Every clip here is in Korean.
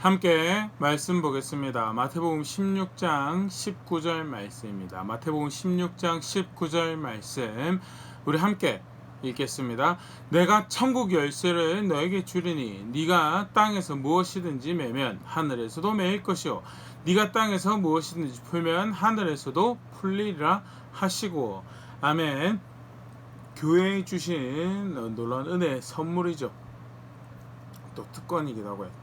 함께 말씀 보겠습니다. 마태복음 16장 19절 말씀입니다. 마태복음 16장 19절 말씀 우리 함께 읽겠습니다. 내가 천국 열쇠를 너에게 주리니 네가 땅에서 무엇이든지 매면 하늘에서도 매일 것이요 네가 땅에서 무엇이든지 풀면 하늘에서도 풀리리라 하시고. 아멘. 교회에 주신 놀라운 은혜의 선물이죠. 또 특권이기도 하고요.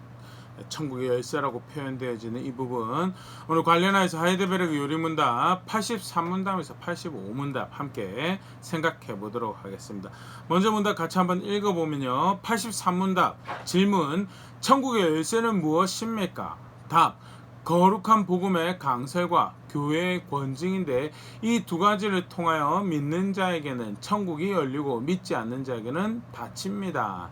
천국의 열쇠라고 표현되어지는 이 부분, 오늘 관련해서 하이델베르그 요리문답 83문답에서 85문답 함께 생각해 보도록 하겠습니다. 먼저 문답 같이 한번 읽어보면요. 83문답 질문: 천국의 열쇠는 무엇입니까? 답: 거룩한 복음의 강설과 교회의 권징인데 이 두 가지를 통하여 믿는 자에게는 천국이 열리고 믿지 않는 자에게는 닫힙니다.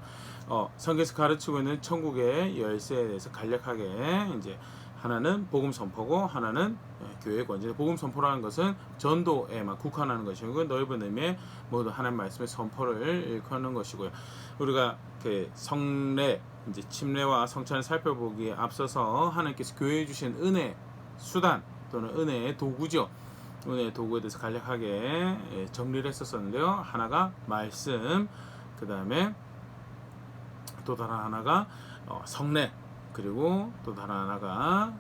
성경에서 가르치고 있는 천국의 열쇠에 대해서 간략하게, 이제 하나는 복음 선포고 하나는 교회 권징. 복음 선포라는 것은 전도에만 국한하는 것이고 넓은 의미의 모두 하나님 말씀의 선포를 일컫는 것이고요. 우리가 그 성례, 이제 침례와 성찬을 살펴보기에 앞서서 하나님께서 교회에 주신 은혜 수단 또는 은혜의 도구죠. 은혜의 도구에 대해서 간략하게 정리를 했었는데요. 하나가 말씀, 그 다음에 또 다른 하나가 성례, 그리고 또 다른 하나가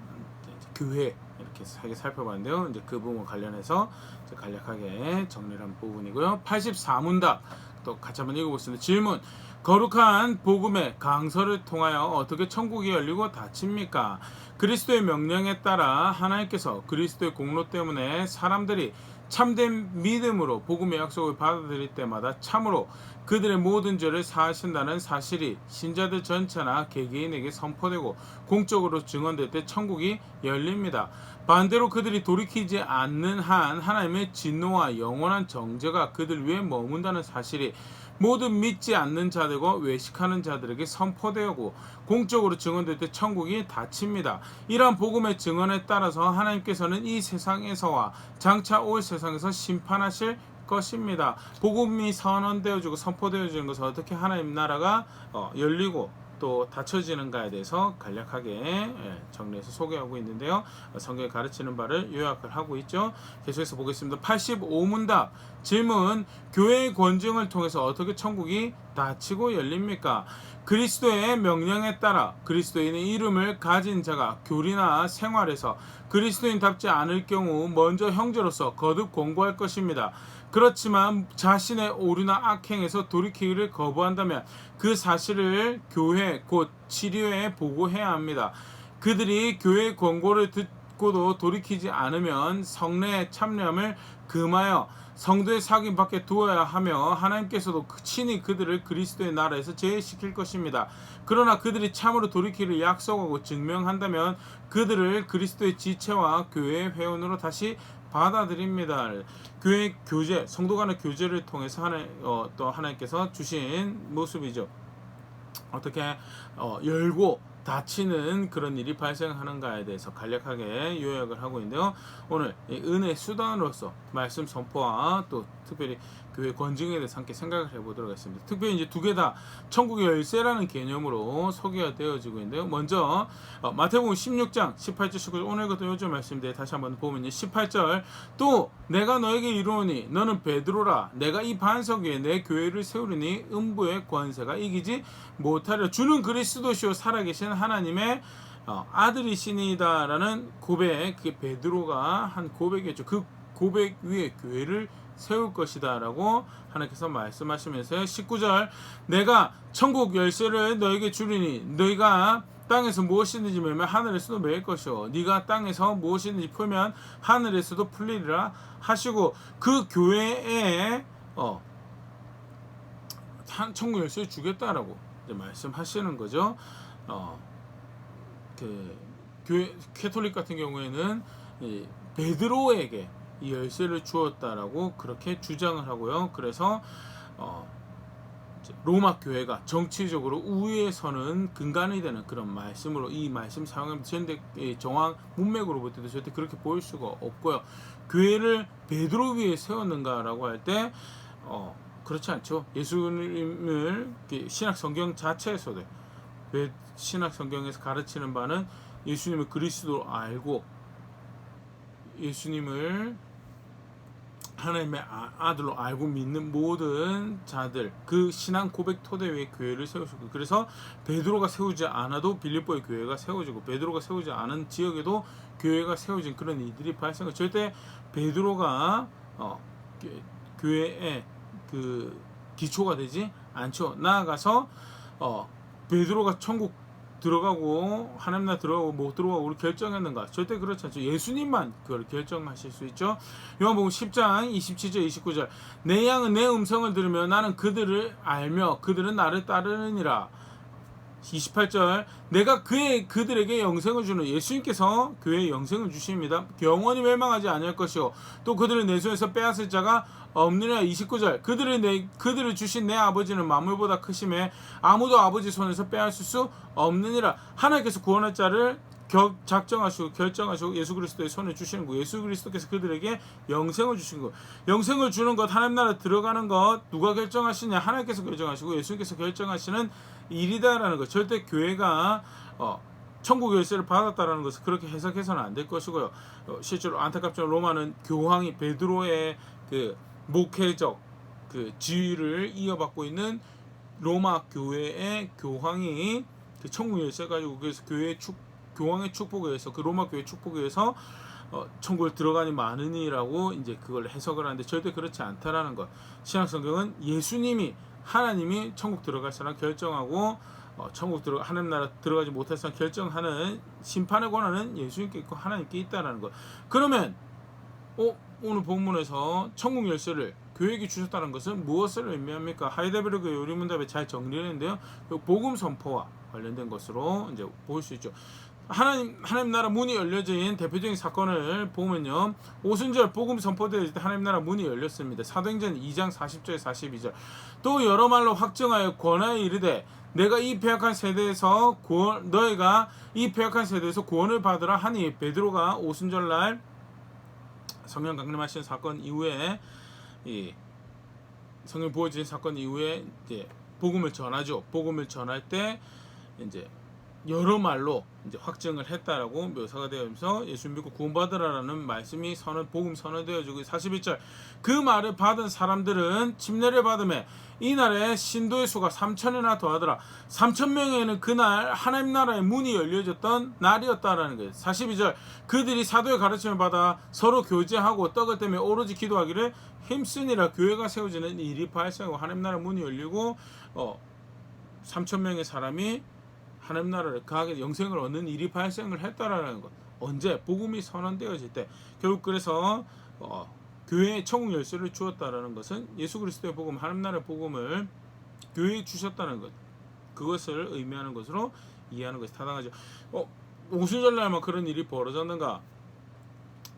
교회, 이렇게 세게 살펴봤는데요. 이제 그 부분 관련해서 간략하게 정리를 한 부분이고요. 84문답 또 같이 한번 읽어보겠습니다. 질문: 거룩한 복음의 강설을 통하여 어떻게 천국이 열리고 닫힙니까? 그리스도의 명령에 따라 하나님께서 그리스도의 공로 때문에 사람들이 참된 믿음으로 복음의 약속을 받아들일 때마다 참으로 그들의 모든 죄를 사하신다는 사실이 신자들 전체나 개개인에게 선포되고 공적으로 증언될 때 천국이 열립니다. 반대로 그들이 돌이키지 않는 한 하나님의 진노와 영원한 정죄가 그들 위에 머문다는 사실이 모든 믿지 않는 자들과 외식하는 자들에게 선포되고 공적으로 증언될 때 천국이 닫힙니다. 이러한 복음의 증언에 따라서 하나님께서는 이 세상에서와 장차 올 세상에서 심판하실 것입니다. 복음이 선언되어지고 선포되어지는 것은 어떻게 하나님 나라가 열리고 또 닫혀지는가에 대해서 간략하게 정리해서 소개하고 있는데요. 성경에 가르치는 바를 요약을 하고 있죠. 계속해서 보겠습니다. 85문답 질문: 교회의 권징을 통해서 어떻게 천국이 닫히고 열립니까? 그리스도의 명령에 따라 그리스도인의 이름을 가진 자가 교리나 생활에서 그리스도인답지 않을 경우 먼저 형제로서 거듭 권고할 것입니다. 그렇지만 자신의 오류나 악행에서 돌이키기를 거부한다면 그 사실을 교회 곧 치료회에 보고해야 합니다. 그들이 교회의 권고를 듣고도 돌이키지 않으면 성례에 참여함을 금하여 성도의 사귐 밖에 두어야 하며 하나님께서도 친히 그들을 그리스도의 나라에서 제외시킬 것입니다. 그러나 그들이 참으로 돌이키기를 약속하고 증명한다면 그들을 그리스도의 지체와 교회의 회원으로 다시 받아들입니다. 교회 교제, 성도 간의 교제를 통해서 또 하나님께서 주신 모습이죠. 어떻게 열고 닫히는 그런 일이 발생하는가에 대해서 간략하게 요약을 하고 있는데요. 오늘 이 은혜의 수단으로서 말씀 선포와 또 특별히 교회 권징에 대해서 함께 생각을 해보도록 하겠습니다. 특별히 이제 두 개 다 천국의 열쇠라는 개념으로 소개가 되어지고 있는데요. 먼저 마태복음 16장 18절 19절 오늘 것도 요즘 말씀인데 다시 한번 보면요. 18절 또 내가 너에게 이르노니 너는 베드로라 내가 이 반석 위에 내 교회를 세우리니 음부의 권세가 이기지 못하리라. 주는 그리스도시요 살아계신 하나님의 아들이시니다라는 고백, 그게 베드로가 한 고백이었죠. 그 고백 위에 교회를 세울 것이다 라고 하나님께서 말씀하시면서요. 19절 내가 천국 열쇠를 너에게 주리니 너희가 땅에서 무엇이든지 매면 하늘에서도 매일 것이요 네가 땅에서 무엇이든지 풀면 하늘에서도 풀리리라 하시고, 그 교회에 천국 열쇠를 주겠다라고 이제 말씀하시는 거죠. 그 교회 캐톨릭 같은 경우에는 베드로에게 이 열쇠를 주었다라고 그렇게 주장을 하고요. 그래서 로마 교회가 정치적으로 우위에 서는 근간이 되는 그런 말씀으로 이 말씀 사용하면 절대 정황 문맥으로부터도 절대 그렇게 보일 수가 없고요. 교회를 베드로 위에 세웠는가라고 할 때 그렇지 않죠. 예수님을 신약 성경 자체에서도 신약 성경에서 가르치는 바는 예수님을 그리스도로 알고 예수님을 하나님의 아들로 알고 믿는 모든 자들, 그 신앙 고백 토대 위에 교회를 세우시고, 그래서 베드로가 세우지 않아도 빌립보의 교회가 세워지고, 베드로가 세우지 않은 지역에도 교회가 세워진 그런 일들이 발생을. 절대 베드로가 교회의 그 기초가 되지 않죠. 나아가서 베드로가 천국 들어가고 하나님 나라 들어가고 못 들어가고 우리 결정했는가? 절대 그렇지 않죠. 예수님만 그걸 결정하실 수 있죠. 요한복음 10장 27절 29절 내 양은 내 음성을 들으며 나는 그들을 알며 그들은 나를 따르느니라. 28절 내가 그들에게 영생을 주는, 예수님께서 교회에 영생을 주십니다. 영원히 멸망하지 아니할 것이요 또 그들을 내 손에서 빼앗을 자가 없느냐. 29절 그들을 주신 내 아버지는 만물보다 크심에 아무도 아버지 손에서 빼앗을 수 없느니라. 하나님께서 구원할 자를 작정하시고 결정하시고 예수 그리스도의 손에 주시는 거. 예수 그리스도께서 그들에게 영생을 주신 거. 영생을 주는 것, 하나님 나라 들어가는 것 누가 결정하시냐? 하나님께서 결정하시고 예수님께서 결정하시는 일이다라는 것. 절대 교회가 천국 열쇠를 받았다라는 것을 그렇게 해석해서는 안 될 것이고요. 실제로 안타깝지만 로마는 교황이 베드로의 그 목회적 그 지위를 이어받고 있는 로마 교회의 교황이 그 천국 열쇠 가지고, 그래서 교황의 축복에 의해서, 그 로마 교회 축복에 의해서 천국을 들어가니 많으니라고 이제 그걸 해석을 하는데 절대 그렇지 않다라는 것. 신약 성경은 예수님이, 하나님이 천국 들어갈 사람 결정하고 하나님 나라 들어가지 못할 사람 결정하는 심판의 권한은 예수님께 있고 하나님께 있다라는 것. 그러면 오늘 본문에서 천국 열쇠를 교회에게 주셨다는 것은 무엇을 의미합니까? 하이델베르그 요리문답에 잘 정리했는데요. 복음 선포와 관련된 것으로 이제 볼 수 있죠. 하나님 나라 문이 열려진 대표적인 사건을 보면요, 오순절 복음 선포될 때 하나님 나라 문이 열렸습니다. 사도행전 2장 40절 42절 또 여러 말로 확증하여 권하여 이르되 너희가 이 패역한 세대에서 구원을 받으라 하니, 베드로가 오순절날 성령 강림하신 사건 이후에, 이 성령 부어진 사건 이후에 이제 복음을 전하죠. 복음을 전할 때 이제 여러 말로 이제 확증을 했다라고 묘사가 되면서 예수 믿고 구원받으라라는 말씀이 복음 선언되어지고, 41절 그 말을 받은 사람들은 침례를 받음에 이날에 신도의 수가 3,000이나 더하더라. 3,000명에는 그날 하나님 나라의 문이 열려졌던 날이었다라는 거예요. 42절 그들이 사도의 가르침을 받아 서로 교제하고 떡을 떼며 오로지 기도하기를 힘쓰니라. 교회가 세워지는 일이 발생하고 하나님 나라 문이 열리고 3,000명의 사람이 하나님 나라를 가게 영생을 얻는 일이 발생을 했다라는 것. 언제? 복음이 선언되어질 때. 결국 그래서 교회에 천국 열쇠를 주었다라는 것은 예수 그리스도의 복음, 하나님 나라의 복음을 교회에 주셨다는 것, 그것을 의미하는 것으로 이해하는 것이 타당하죠. 오순절날만 그런 일이 벌어졌는가?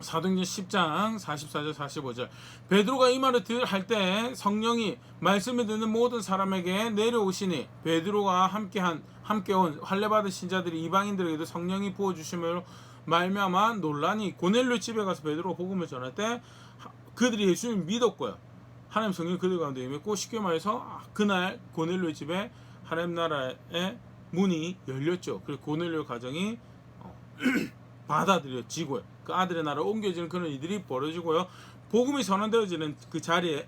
사도행전 10장 44절 45절 베드로가 이 말을 할 때 성령이 말씀을 듣는 모든 사람에게 내려오시니, 베드로가 함께 온 할례 받은 신자들이 이방인들에게도 성령이 부어주심으로 말미암아 논란이. 고넬료 집에 가서 베드로가 복음을 전할 때 그들이 예수님을 믿었고요, 하나님 성령이 그들 가운데 임했고, 쉽게 말해서 그날 고넬료 집에 하나님 나라의 문이 열렸죠. 그리고 고넬료 가정이 받아들여지고요, 그 아들의 나라로 옮겨지는 그런 일들이 벌어지고요, 복음이 선언되어지는 그 자리에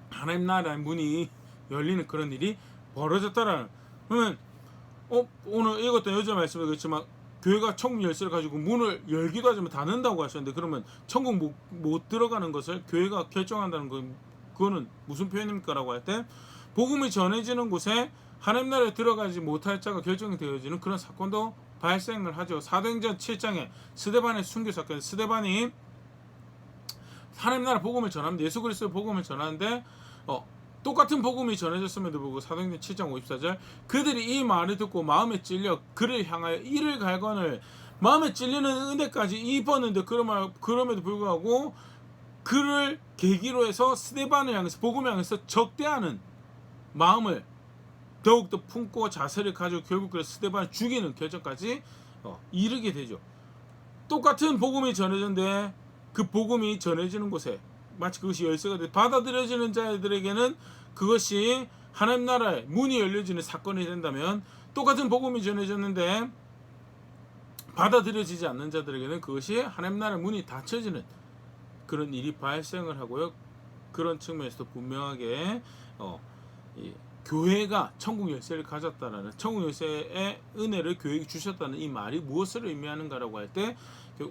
하나님 나라의 문이 열리는 그런 일이 벌어졌다라는. 그러면 오늘 읽었던 여자 말씀에 그렇지만 교회가 천국 열쇠를 가지고 문을 열기도 하지만 닫는다고 하셨는데, 그러면 천국 못 들어가는 것을 교회가 결정한다는 건 그거는 무슨 표현입니까? 라고 할 때, 복음이 전해지는 곳에 하나님 나라에 들어가지 못할 자가 결정되어지는 그런 사건도 발생을 하죠. 사도행전 7장에 스데반의 순교 사건, 스데반이 하나님 나라 복음을 전합니다. 예수 그리스도의 복음을 전하는데 똑같은 복음이 전해졌음에도 불구하고 사도행전 7장 54절 그들이 이 말을 듣고 마음에 찔려 그를 향하여 이를 갈건을, 마음에 찔리는 은혜까지 입었는데 그럼에도 불구하고 그를 계기로 해서 스데반을 향해서, 복음을 향해서 적대하는 마음을 더욱더 품고 자세를 가지고 결국 그래서 스데반을 죽이는 결정까지 이르게 되죠. 똑같은 복음이 전해졌는데 그 복음이 전해지는 곳에 마치 그것이 열쇠가 돼 받아들여지는 자들에게는 그것이 하나님 나라의 문이 열려지는 사건이 된다면, 똑같은 복음이 전해졌는데 받아들여지지 않는 자들에게는 그것이 하나님 나라의 문이 닫혀지는 그런 일이 발생을 하고요. 그런 측면에서도 분명하게 이 교회가 천국 열쇠를 가졌다라는, 천국 열쇠의 은혜를 교회에게 주셨다는 이 말이 무엇을 의미하는가라고 할 때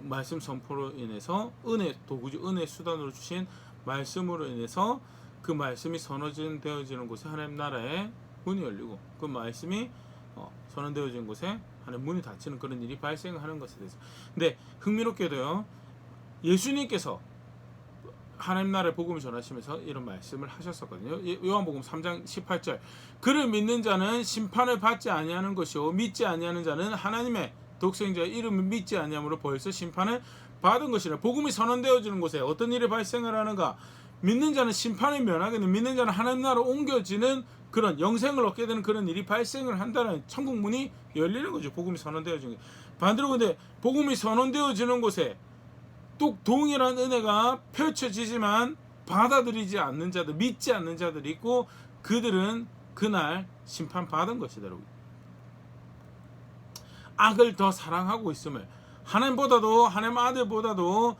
말씀 선포로 인해서 은혜 도구죠, 은혜 수단으로 주신 말씀으로 인해서 그 말씀이 선언되어지는 곳에 하나님 나라의 문이 열리고, 그 말씀이 선언되어지는 곳에 하나님 문이 닫히는 그런 일이 발생하는 것에 대해서. 근데 흥미롭게도요, 예수님께서 하나님 나라의 복음을 전하시면서 이런 말씀을 하셨었거든요. 요한복음 3장 18절, 그를 믿는 자는 심판을 받지 아니하는 것이요 믿지 아니하는 자는 하나님의 독생자의 이름을 믿지 아니함으로 벌써 심판을 받은 것이라. 복음이 선언되어지는 곳에 어떤 일이 발생을 하는가? 믿는 자는 심판을 면하게 되는, 믿는 자는 하나님 나라로 옮겨지는 그런 영생을 얻게 되는 그런 일이 발생을 한다는, 천국 문이 열리는 거죠. 복음이 선언되어지는 게. 반대로 근데 복음이 선언되어지는 곳에 또 동일한 은혜가 펼쳐지지만 받아들이지 않는 자들, 믿지 않는 자들이 있고, 그들은 그날 심판받은 것이다. 악을 더 사랑하고 있음을, 하나님보다도, 하나님 아들보다도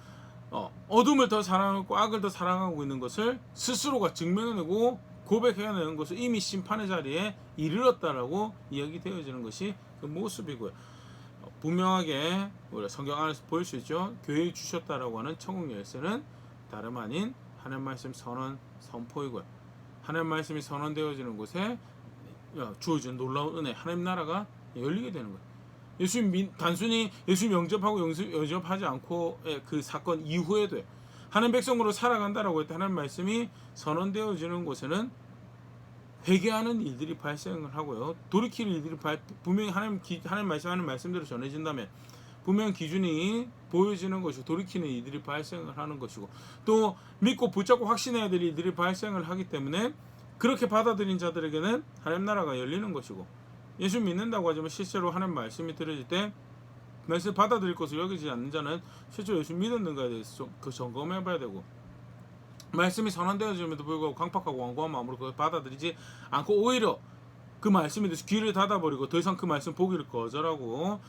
어둠을 더 사랑하고 악을 더 사랑하고 있는 것을 스스로가 증명해내고 고백해내는 것을 이미 심판의 자리에 이르렀다라고 이야기되어지는 것이 그 모습이고요. 분명하게 우리가 성경 안에서 볼 수 있죠. 교회에 주셨다라고 하는 천국 열쇠는 다름 아닌 하나님 말씀 선언 선포이고요. 하나님 말씀이 선언되어지는 곳에 주어진 놀라운 은혜, 하나님 나라가 열리게 되는 거예요. 예수님 단순히 예수님 영접하고 영접하지 않고의 그 사건 이후에도 하나님 백성으로 살아간다라고 했던 하나님 말씀이 선언되어지는 곳에는 회개하는 일들이 발생을 하고요. 돌이킬 일들이 분명히 하나님 말씀하는 말씀대로 전해진다면 분명 기준이 보여지는 것이고, 돌이키는 일들이 발생을 하는 것이고, 또 믿고 붙잡고 확신해야 될 일들이 발생을 하기 때문에 그렇게 받아들인 자들에게는 하나님 나라가 열리는 것이고, 예수 믿는다고 하지만 실제로 하나님 말씀이 들어질 때 말씀을 받아들일 것을 여기지 않는 자는 실제로 예수 믿었는가에 대해서 그 점검해 봐야 되고, 말씀이 선언되어짐에도 불구하고 강팍하고 완고한 마음으로 그걸 받아들이지 않고 오히려 그 말씀에 대해서 귀를 닫아버리고 더 이상 그 말씀 보기를 거절하고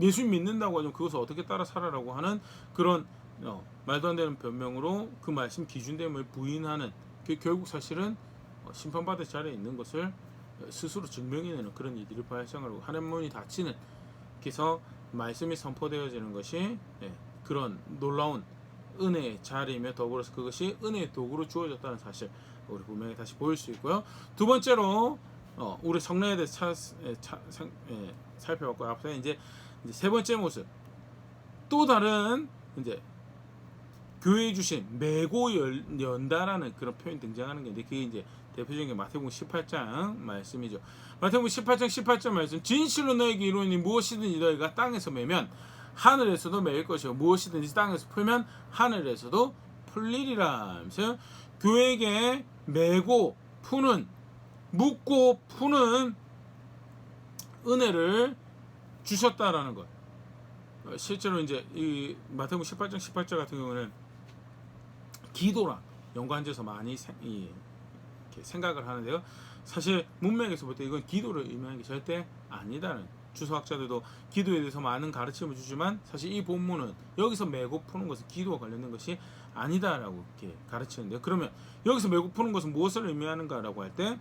예수 믿는다고 하지만 그것을 어떻게 따라 살아라고 하는 그런 말도 안 되는 변명으로 그 말씀 기준됨을 부인하는, 결국 사실은 심판받을 자리에 있는 것을 스스로 증명해내는 그런 일들이 발생하고 하나님 문이 닫히는, 그래서 말씀이 선포되어지는 것이 그런 놀라운 은혜의 자리이며 더불어서 그것이 은혜의 도구로 주어졌다는 사실 우리 분명히 다시 보일 수 있고요. 두 번째로 우리 성례에 대해서 살펴봤고, 앞서 이제 세 번째 모습, 또 다른 이제 교회에 주신 메고 연다라는 그런 표현이 등장하는 게, 그게 이제 대표적인 게 마태복음 18장 말씀이죠. 마태복음 18장 18절 말씀, 진실로 너에게 이르노니 무엇이든지 너희가 땅에서 매면 하늘에서도 매일 것이고 무엇이든지 땅에서 풀면 하늘에서도 풀리리라. 그래서 교회에게 매고 푸는, 묶고 푸는 은혜를 주셨다라는 것. 실제로 이제 이 마태복음 18장 18절 같은 경우는 기도랑 연관지어서 많이 이렇게 생각을 하는데요. 사실 문맥에서 볼 때 이건 기도를 의미하는 게 절대 아니다는, 주석학자들도 기도에 대해서 많은 가르침을 주지만 사실 이 본문은 여기서 매고 푸는 것은 기도와 관련된 것이 아니다라고 이렇게 가르치는데요. 그러면 여기서 매고 푸는 것은 무엇을 의미하는가라고 할 때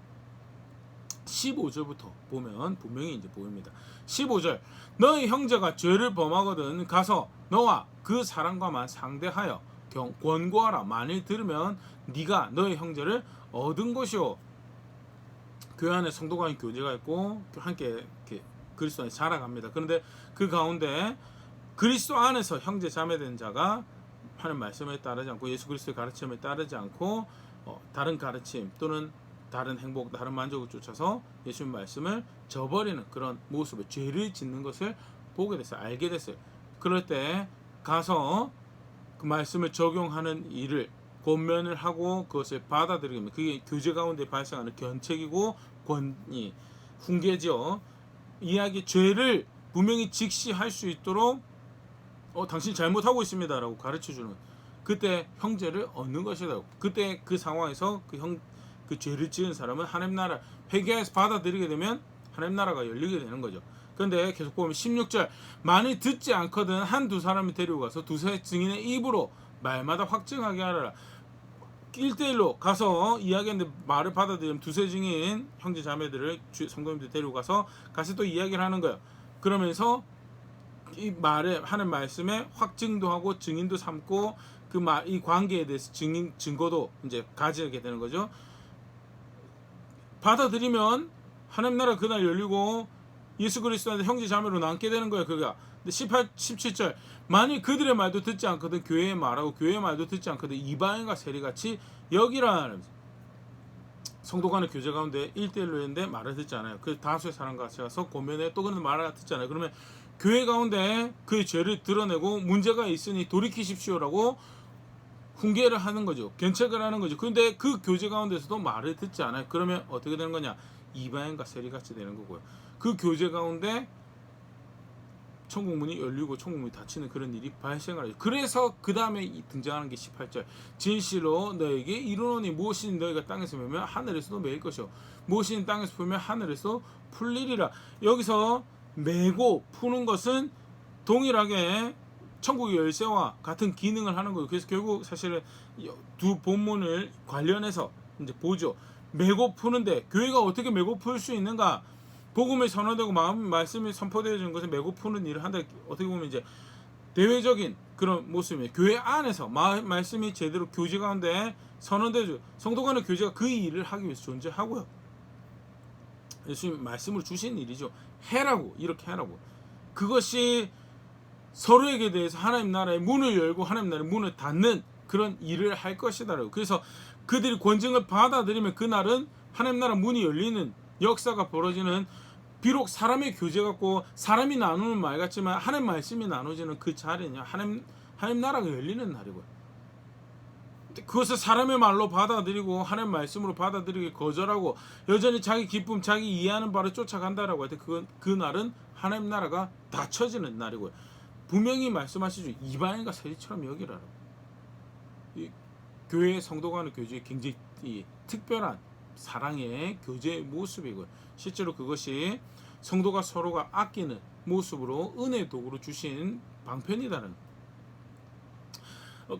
15절부터 보면 분명히 이제 보입니다. 15절, 너희 형제가 죄를 범하거든 가서 너와 그 사람과만 상대하여 권고하라. 만일 들으면 네가 너희 형제를 얻은 것이오. 교회 안에 성도 간의 교제가 있고 함께 이렇게 그리스도 안에 자라갑니다. 그런데 그 가운데 그리스도 안에서 형제 자매된 자가 하는 말씀에 따르지 않고 예수 그리스도의 가르침에 따르지 않고 다른 가르침 또는 다른 행복, 다른 만족을 쫓아서 예수님 말씀을 저버리는 그런 모습을, 죄를 짓는 것을 보게 됐어요. 알게 됐어요. 그럴 때 가서 그 말씀을 적용하는 일을 권면을 하고 그것을 받아들이면 그게 교제 가운데 발생하는 견책이고 훈계죠. 이야기, 죄를 분명히 직시할 수 있도록 당신 잘못하고 있습니다 라고 가르쳐주는, 그때 형제를 얻는 것이다. 그때 그 상황에서 그 죄를 지은 사람은 하나님 나라 회개해서 받아들이게 되면 하나님 나라가 열리게 되는 거죠. 그런데 계속 보면 16절 만일 듣지 않거든 한두 사람이 데리고 가서 두세 증인의 입으로 말마다 확증하게 하라. 1대1로 가서 이야기하는데 말을 받아들이면 두세 증인 형제 자매들을 성도님들 데리고 가서 또 이야기를 하는 거예요. 그러면서 이 말에 하는 말씀에 확증도 하고 증인도 삼고 이 관계에 대해서 증거도 이제 가지게 되는 거죠. 받아들이면 하나님 나라 그날 열리고 예수 그리스도한테 형제 자매로 남게 되는 거예요. 그가. 근데 17절 만일 그들의 말도 듣지 않거든 교회의 말하고 교회의 말도 듣지 않거든 이방인과 세리같이 여기라. 성도 간의 교제 가운데 1대1로 했는데 말을 듣지 않아요. 그 다수의 사람과 같이 가서 고면에 또 그런 말을 듣지 않아요. 그러면 교회 가운데 그의 죄를 드러내고 문제가 있으니 돌이키십시오라고 훈계를 하는 거죠. 견책을 하는 거죠. 그런데 그 교제 가운데서도 말을 듣지 않아요. 그러면 어떻게 되는 거냐? 이방인과 세리같이 되는 거고요. 그 교제 가운데 천국문이 열리고 천국문이 닫히는 그런 일이 발생을 하죠. 그래서 그 다음에 등장하는 게 18절 진실로 너에게 이르노니 무엇이니 너희가 땅에서 매면 하늘에서도 매일 것이요 무엇이니 땅에서 풀면 하늘에서 풀리리라. 여기서 매고 푸는 것은 동일하게 천국의 열쇠와 같은 기능을 하는 거예요. 그래서 결국 사실은 두 본문을 관련해서 이제 보죠. 매고 푸는데 교회가 어떻게 매고 풀 수 있는가? 복음이 선언되고 말씀이 선포되어지는 것은 매고 푸는 일을 한다. 어떻게 보면 이제 대외적인 그런 모습이에요. 교회 안에서 말씀이 제대로 교제 가운데 선언되죠. 성도 간의 교제가 그 일을 하기 위해서 존재하고요. 예수님 말씀을 주신 일이죠. 해라고, 이렇게 해라고. 그것이 서로에게 대해서 하나님 나라의 문을 열고 하나님 나라의 문을 닫는 그런 일을 할 것이다라고. 그래서 그들이 권징을 받아들이면 그날은 하나님 나라 문이 열리는 역사가 벌어지는, 비록 사람의 교제 같고 사람이 나누는 말 같지만 하나님 말씀이 나눠지는 그 자리냐, 하나님 나라가 열리는 날이고요. 그것을 사람의 말로 받아들이고 하나님 말씀으로 받아들이기 거절하고 여전히 자기 기쁨, 자기 이해하는 바를 쫓아간다라고 할 때 그 날은 하나님 나라가 닫혀지는 날이고요. 분명히 말씀하시죠. 이방인과 세리처럼 여기라고. 이 교회 성도 간의 교제의 굉장히 특별한 사랑의 교제의 모습이고요. 실제로 그것이 성도가 서로가 아끼는 모습으로 은혜의 도구로 주신 방편이다는.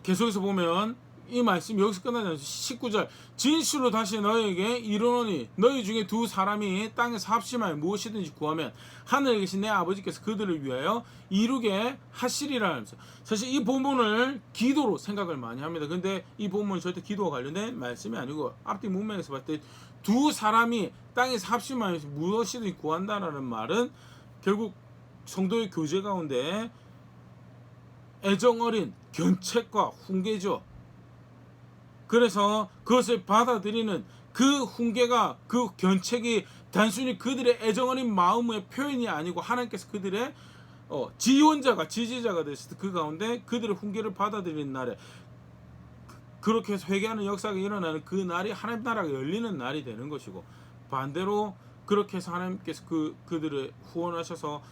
계속해서 보면 이 말씀 여기서 끝나지 않죠. 19절 진실로 다시 너희에게 이르노니 너희 중에 두 사람이 땅에서 합심하여 무엇이든지 구하면 하늘에 계신 내 아버지께서 그들을 위하여 이루게 하시리라면서. 사실 이 본문을 기도로 생각을 많이 합니다. 근데 이 본문은 절대 기도와 관련된 말씀이 아니고 앞뒤 문맥에서 봤을 때 두 사람이 땅에서 합심하여 무엇이든지 구한다라는 말은 결국 성도의 교제 가운데 애정어린 견책과 훈계죠. 그래서 그것을 받아들이는 그 훈계가, 그 견책이 단순히 그들의 애정어린 마음의 표현이 아니고 하나님께서 그들의 지원자가, 지지자가 되셨을 때 그 가운데 그들의 훈계를 받아들이는 날에 그렇게 해서 회개하는 역사가 일어나는 그 날이 하나님 나라가 열리는 날이 되는 것이고, 반대로 그렇게 해서 하나님께서 그들을 후원하셔서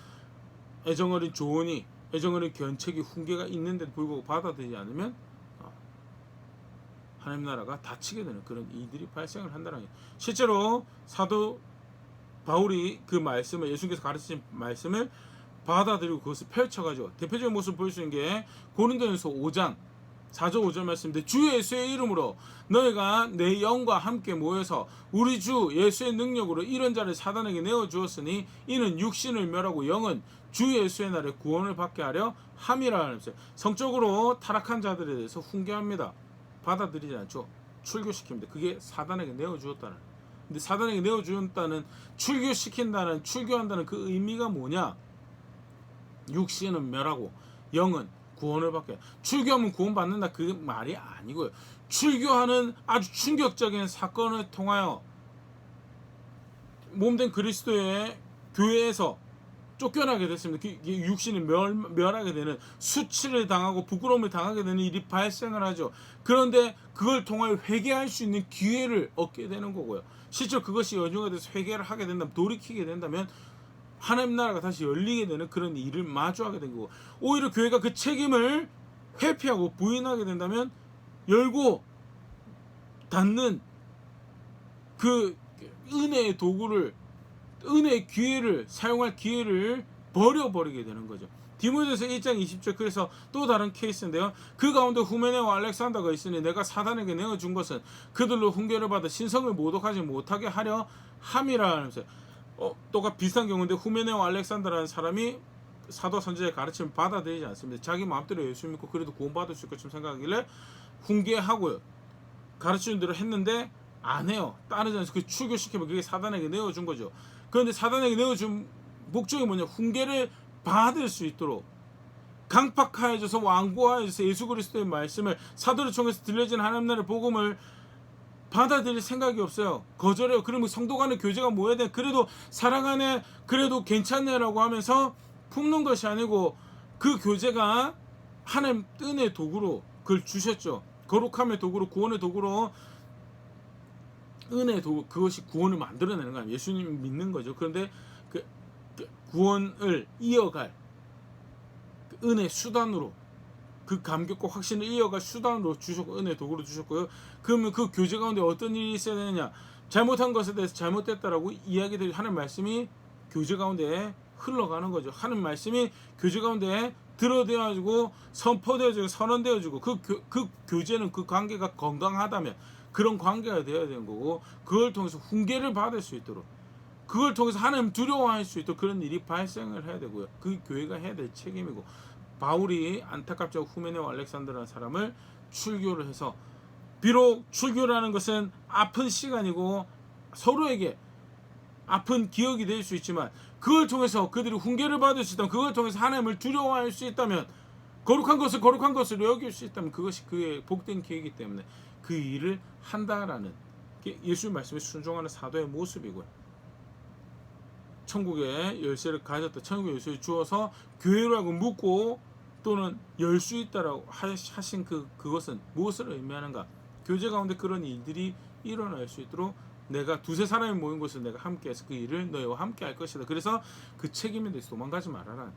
애정어린 조언이, 애정어린 견책이, 훈계가 있는데도 불구하고 받아들이지 않으면 하나님 나라가 닫히게 되는 그런 일들이 발생을 한다는 거예요. 실제로 사도 바울이 그 말씀을, 예수님께서 가르치신 말씀을 받아들이고 그것을 펼쳐가지고 대표적인 모습을 볼 수 있는 게 고린도전서 5장 4절 5절 말씀인데, 주 예수의 이름으로 너희가 내 영과 함께 모여서 우리 주 예수의 능력으로 이런 자를 사단에게 내어주었으니 이는 육신을 멸하고 영은 주 예수의 날에 구원을 받게 하려 함이라 하면서 성적으로 타락한 자들에 대해서 훈계합니다. 받아들이지 않죠. 출교시킵니다. 그게 사단에게 내어주었다는. 근데 사단에게 내어주었다는, 출교시킨다는, 출교한다는 그 의미가 뭐냐? 육신은 멸하고 영은 구원을 받게. 출교하면 구원받는다 그 말이 아니고요. 출교하는 아주 충격적인 사건을 통하여 몸된 그리스도의 교회에서 쫓겨나게 됐습니다. 육신이 멸하게 되는, 수치를 당하고 부끄러움을 당하게 되는 일이 발생을 하죠. 그런데 그걸 통하여 회개할 수 있는 기회를 얻게 되는 거고요. 실제로 그것이 연중가 돼서 회개를 하게 된다면, 돌이키게 된다면 하나님 나라가 다시 열리게 되는 그런 일을 마주하게 된 거고, 오히려 교회가 그 책임을 회피하고 부인하게 된다면 열고 닫는 그 은혜의 도구를, 은혜의 기회를, 사용할 기회를 버려버리게 되는 거죠. 디모데전서 1장 20절. 그래서 또 다른 케이스인데요. 그 가운데 후메네와 알렉산더가 있으니 내가 사단에게 내어준 것은 그들로 훈계를 받아 신성을 모독하지 못하게 하려 함이라 하면서, 또가 비슷한 경우인데 후메네와 알렉산더라는 사람이 사도 선지자의 가르침을 받아들이지 않습니다. 자기 마음대로 예수 믿고 그래도 구원받을 수 있을 것처럼 생각하길래 훈계하고요, 가르치는 대로 했는데 안 해요. 따르지 않아서 그 출교시키면 그게 사단에게 내어준 거죠. 그런데 사단에게 내어준 목적이 뭐냐? 훈계를 받을 수 있도록 강팍하여져서 완고하여져서 예수 그리스도의 말씀을, 사도를 통해서 들려진 하나님 나라의 복음을 받아들일 생각이 없어요. 거절해요. 그러면 성도 간의 교제가 뭐야 돼? 그래도 사랑 안에 그래도 괜찮네라고 하면서 품는 것이 아니고, 그 교제가 하나님 은혜의 도구로 그걸 주셨죠. 거룩함의 도구로, 구원의 도구로, 은혜의 도구, 그것이 구원을 만들어내는 거예요. 예수님 믿는 거죠. 그런데 그 구원을 이어갈 그 은혜 수단으로, 그 감격과 확신을 이어갈 수단으로 주셨고, 은혜 도구로 주셨고요. 그러면 그 교제 가운데 어떤 일이 있어야 되느냐? 잘못한 것에 대해서 잘못됐다라고 이야기들이, 하는 말씀이 교제 가운데 흘러가는 거죠. 하는 말씀이 교제 가운데 들어되어지고 선포되어지고 선언되어지고, 그 교제는, 그 관계가 건강하다면 그런 관계가 되어야 되는 거고, 그걸 통해서 훈계를 받을 수 있도록, 그걸 통해서 하나님 두려워할 수 있도록 그런 일이 발생을 해야 되고요. 그 교회가 해야 될 책임이고, 바울이 안타깝죠. 후메네와 알렉산더라는 사람을 출교를 해서, 비록 출교라는 것은 아픈 시간이고 서로에게 아픈 기억이 될 수 있지만, 그걸 통해서 그들이 훈계를 받을 수 있다면, 그걸 통해서 하나님을 두려워할 수 있다면, 거룩한 것을 거룩한 것으로 여길 수 있다면, 그것이 그의 복된 기회이기 때문에 그 일을 한다라는 게 예수의 말씀에 순종하는 사도의 모습이고요. 천국의 열쇠를 가졌다, 천국의 열쇠를 주어서 교회라고 묻고 또는 열 수 있다라고 하신 그것은 무엇을 의미하는가? 교제 가운데 그런 일들이 일어날 수 있도록 내가 두세 사람이 모인 곳에서 내가 함께해서 그 일을 너희와 함께 할 것이다. 그래서 그 책임에 대해서 도망가지 말아라.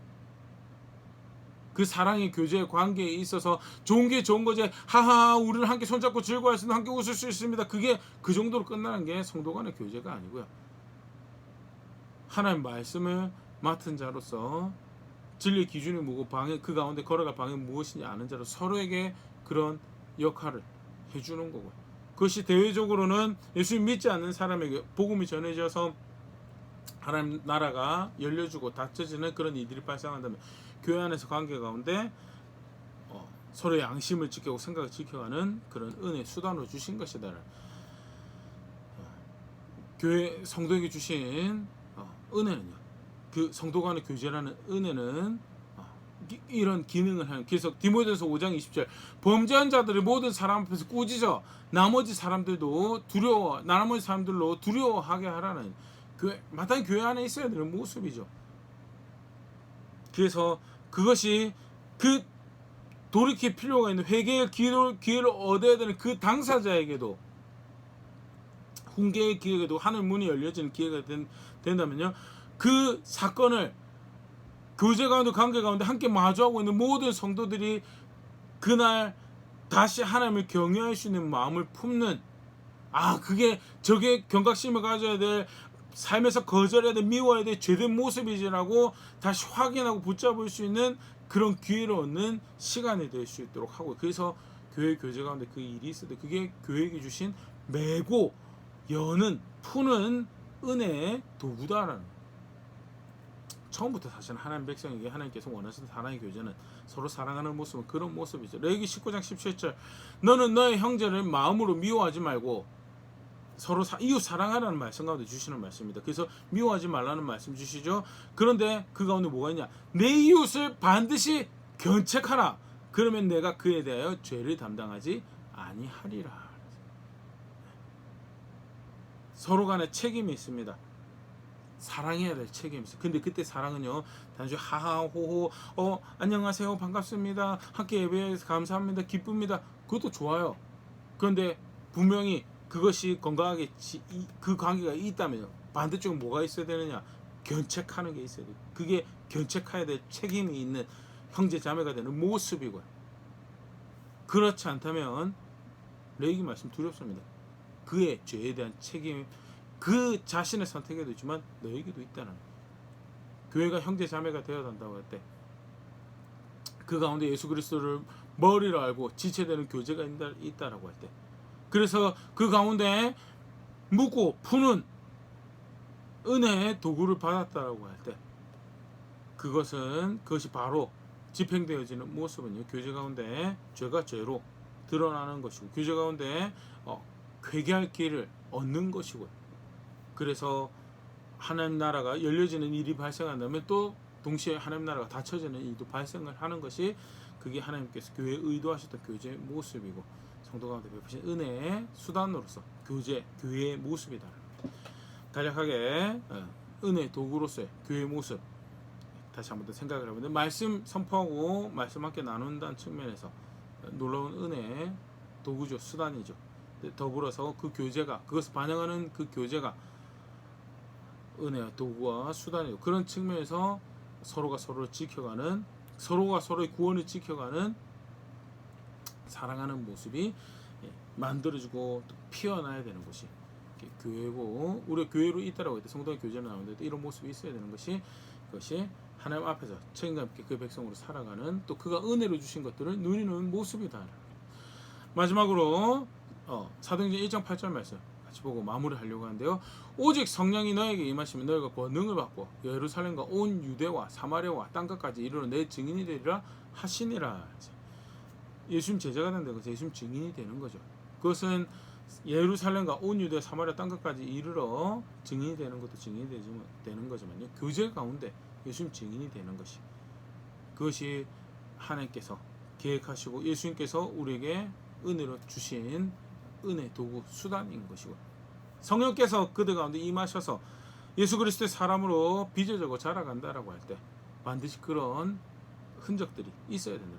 그 사랑의 교제의 관계에 있어서 좋은 게 좋은 거지, 하하 우리는 함께 손잡고 즐거워할 수 있는, 함께 웃을 수 있습니다, 그게 그 정도로 끝나는 게 성도 간의 교제가 아니고요. 하나님 말씀을 맡은 자로서 진리의 기준이 뭐고 그 가운데 걸어갈 방향이 무엇인지 아는 자로 서로에게 그런 역할을 해주는 거고요. 그것이 대외적으로는 예수님 믿지 않는 사람에게 복음이 전해져서 하나님 나라가 열려주고 닫혀지는 그런 일들이 발생한다면, 교회 안에서 관계 가운데 서로의 양심을 지키고 생각을 지켜가는 그런 은혜 수단으로 주신 것이다. 교회 성도에게 주신 은혜는요, 그 성도 간의 교제라는 은혜는 이런 기능을 하는. 그래서 디모데전서 5장 20절, 범죄한 자들이 모든 사람 앞에서 꾸짖어 나머지 사람들로 두려워하게 하라는, 마땅히 교회 안에 있어야 되는 모습이죠. 그래서 그것이 그 돌이킬 필요가 있는 회개의 기회를 얻어야 되는 그 당사자에게도, 훈계의 기회에도 하늘 문이 열려지는 기회가 된다면요, 그 사건을 교제 가운데, 관계 가운데 함께 마주하고 있는 모든 성도들이 그날 다시 하나님을 경외할 수 있는 마음을 품는, 저게 경각심을 가져야 될, 삶에서 거절해야 될, 미워해야 될 죄된 모습이지라고 다시 확인하고 붙잡을 수 있는 그런 기회를 얻는 시간이 될 수 있도록 하고, 그래서 교회 교제 가운데 그 일이 있을 때 그게 교회에게 주신 메고 여는, 푸는 은혜의 도구다라는, 처음부터 사실은 하나님 백성에게 하나님께서 원하시는 사랑의 교제는 서로 사랑하는 모습은 그런 모습이죠. 레위기 19장 17절, 너는 너의 형제를 마음으로 미워하지 말고 서로 이웃 사랑하라는 말씀 가운데 주시는 말씀입니다. 그래서 미워하지 말라는 말씀 주시죠. 그런데 그 가운데 뭐가 있냐? 내 이웃을 반드시 견책하라. 그러면 내가 그에 대하여 죄를 담당하지 아니하리라. 서로 간에 책임이 있습니다. 사랑해야 될 책임이 있어요. 근데 그때 사랑은요, 단순히 하하호호 안녕하세요 반갑습니다 함께 예배해서 감사합니다 기쁩니다, 그것도 좋아요. 그런데 분명히 그것이 건강하게 그 관계가 있다면 반대쪽에 뭐가 있어야 되느냐? 견책하는 게 있어야 돼요. 그게 견책해야 될 책임이 있는 형제 자매가 되는 모습이고요. 그렇지 않다면 레위기 말씀 두렵습니다. 그의 죄에 대한 책임, 그 자신의 선택에도 있지만 너에게도 있다는 거예요. 교회가 형제 자매가 되어야 한다고 할 때 그 가운데 예수 그리스도를 머리로 알고 지체되는 교제가 있다라고 할 때, 그래서 그 가운데 묻고 푸는 은혜의 도구를 받았다라고 할 때, 그것이 바로 집행되어지는 모습은요, 교제 가운데 죄가 죄로 드러나는 것이고, 교제 가운데 회개할 길을 얻는 것이고요. 그래서 하나님 나라가 열려지는 일이 발생한다면 또 동시에 하나님 나라가 닫혀지는 일도 발생을 하는 것이, 그게 하나님께서 교회에 의도하셨던 교제의 모습이고, 성도 가운데 베푸신 은혜의 수단으로서 교회의 모습이다. 간략하게 은혜의 도구로서의 교회의 모습 다시 한번 더 생각을 해보면, 말씀 선포하고 말씀 함께 나눈다는 측면에서 놀라운 은혜의 도구죠, 수단이죠. 더불어서 그 교제가, 그것을 반영하는 그 교제가 은혜의 도구와 수단이고, 그런 측면에서 서로가 서로를 지켜가는, 서로가 서로의 구원을 지켜가는 사랑하는 모습이 만들어지고 또 피어나야 되는 것이 교회고, 우리가 교회로 있다라고 할 때 성도의 교제는 나오는데 이런 모습이 있어야 되는 것이, 그것이 하나님 앞에서 책임감 있게 그 백성으로 살아가는, 또 그가 은혜로 주신 것들을 누리는 모습이다. 마지막으로 사도행전 1장 8절 말씀 같이 보고 마무리하려고 하는데요. 오직 성령이 너에게 임하시면 너희가 권능을 받고 예루살렘과 온 유대와 사마리아와 땅끝까지 이르러 내 증인이 되리라 하시니라. 예수님 제자가 된다는 것은 예수님 증인이 되는 거죠. 그것은 예루살렘과 온 유대 사마리아 땅끝까지 이르러 증인이 되는 것도 증인이 되는 거지만요, 교제 가운데 예수님 증인이 되는 것이, 그것이 하나님께서 계획하시고 예수님께서 우리에게 은혜로 주신 은혜 도구 수단인 것이고, 성령께서 그들 가운데 임하셔서 예수 그리스도의 사람으로 빚어지고 자라간다라고 할 때 반드시 그런 흔적들이 있어야 된다.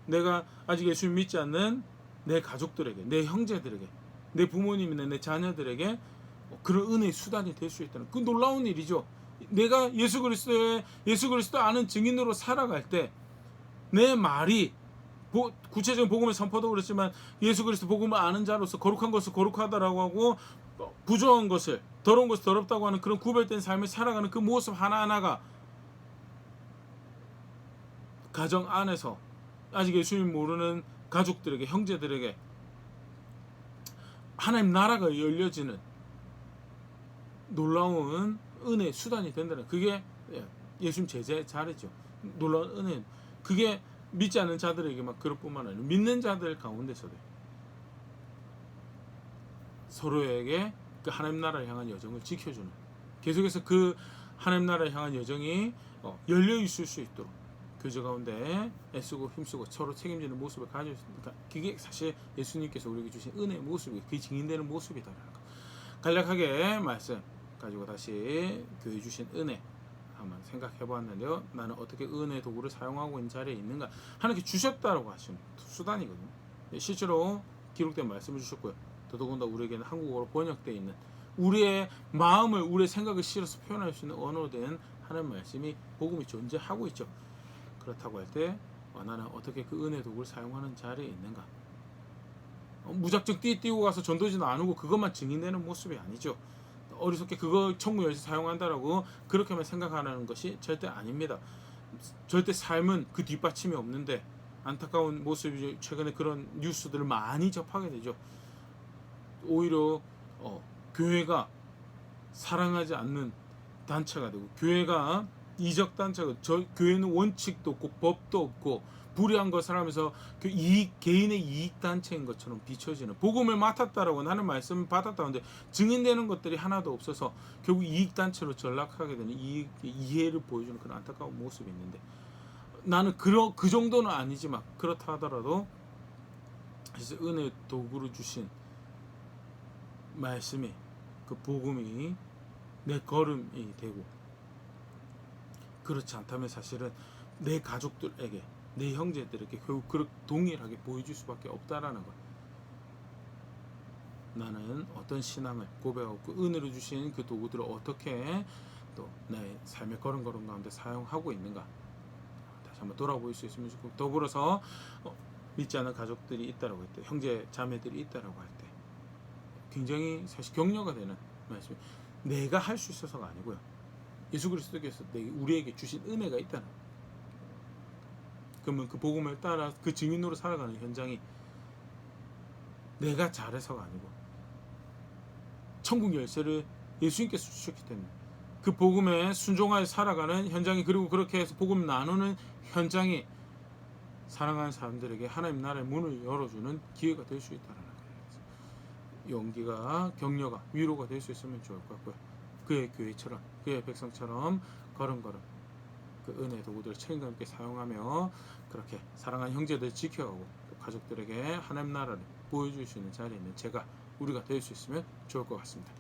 내가 아직 예수님 믿지 않는 내 가족들에게, 내 형제들에게, 내 부모님이나 내 자녀들에게 그런 은혜의 수단이 될 수 있다는, 그 놀라운 일이죠. 내가 예수 그리스도 아는 증인으로 살아갈 때 내 말이, 구체적인 복음의 선포도 그렇지만 예수 그리스도 복음을 아는 자로서 거룩한 것을 거룩하다라고 하고 부정한 것을, 더러운 것을 더럽다고 하는 그런 구별된 삶을 살아가는 그 모습 하나하나가 가정 안에서 아직 예수님 모르는 가족들에게, 형제들에게 하나님 나라가 열려지는 놀라운 은혜의 수단이 된다는, 그게 예수님 제자의 자리죠. 놀라운 은혜, 그게 믿지 않는 자들에게만 그럴 뿐만 아니라 믿는 자들 가운데서도 서로에게 그 하나님 나라를 향한 여정을 지켜주는, 계속해서 그 하나님 나라를 향한 여정이 열려 있을 수 있도록 교제 가운데 애쓰고 힘쓰고 서로 책임지는 모습을 가지고 있으니까, 그게 사실 예수님께서 우리에게 주신 은혜의 모습이, 그 증인되는 모습이다. 간략하게 말씀 가지고 다시 교회 주신 은혜 한번 생각해 보았는데요. 나는 어떻게 은혜 도구를 사용하고 있는 자리에 있는가? 하나님께 주셨다라고 하시는 수단이거든요. 실제로 기록된 말씀을 주셨고요. 더더군다나 우리에게는 한국어로 번역되어 있는, 우리의 마음을, 우리의 생각을 실어서 표현할 수 있는 언어로 된 하나님 말씀이, 복음이 존재하고 있죠. 그렇다고 할 때 나는 어떻게 그 은혜 도구를 사용하는 자리에 있는가? 무작정 띄고 가서 전도지 나누고 그것만 증인되는 모습이 아니죠. 어리석게 그거 천국 열쇠 사용한다라고 그렇게만 생각하는 것이 절대 아닙니다. 절대 삶은 그 뒷받침이 없는데 안타까운 모습이, 최근에 그런 뉴스들을 많이 접하게 되죠. 오히려 교회가 사랑하지 않는 단체가 되고, 교회가 이적 단체가, 교회는 원칙도 없고 법도 없고 불의한 것을 하면서 개인의 이익 단체인 것처럼 비춰지는, 복음을 맡았다라고 하는 말씀을 받았다는데 증인되는 것들이 하나도 없어서 결국 이익 단체로 전락하게 되는, 이해를 보여주는 그런 안타까운 모습이 있는데, 나는 그 정도는 아니지만 그렇다 하더라도 은혜 도구로 주신 말씀이, 그 복음이 내 걸음이 되고, 그렇지 않다면 사실은 내 가족들에게, 내 형제들에게 결국 그렇게 동일하게 보여줄 수밖에 없다라는 것. 나는 어떤 신앙을 고백하고 그 은혜로 주신 그 도구들을 어떻게 또 내 삶의 걸음걸음 가운데 사용하고 있는가, 다시 한번 돌아볼 수 있으면 좋고, 더불어서 믿지 않는 가족들이 있다라고 할 때, 형제 자매들이 있다라고 할 때 굉장히 사실 격려가 되는 말씀이에요. 내가 할 수 있어서가 아니고요. 예수 그리스도께서 우리에게 주신 은혜가 있다는. 그러면 그 복음을 따라 그 증인으로 살아가는 현장이 내가 잘해서가 아니고 천국 열쇠를 예수님께서 주셨기 때문에 그 복음에 순종하여 살아가는 현장이, 그리고 그렇게 해서 복음 나누는 현장이 사랑하는 사람들에게 하나님 나라의 문을 열어주는 기회가 될 수 있다는 거예요. 용기가, 격려가, 위로가 될 수 있으면 좋을 것 같고요. 그의 교회처럼, 그의 백성처럼 걸음걸음 그 은혜 도구들을 책임감 있게 사용하며 그렇게 사랑하는 형제들 지켜가고 또 가족들에게 하나님 나라를 보여줄 수 있는 자리에 있는 우리가 될 수 있으면 좋을 것 같습니다.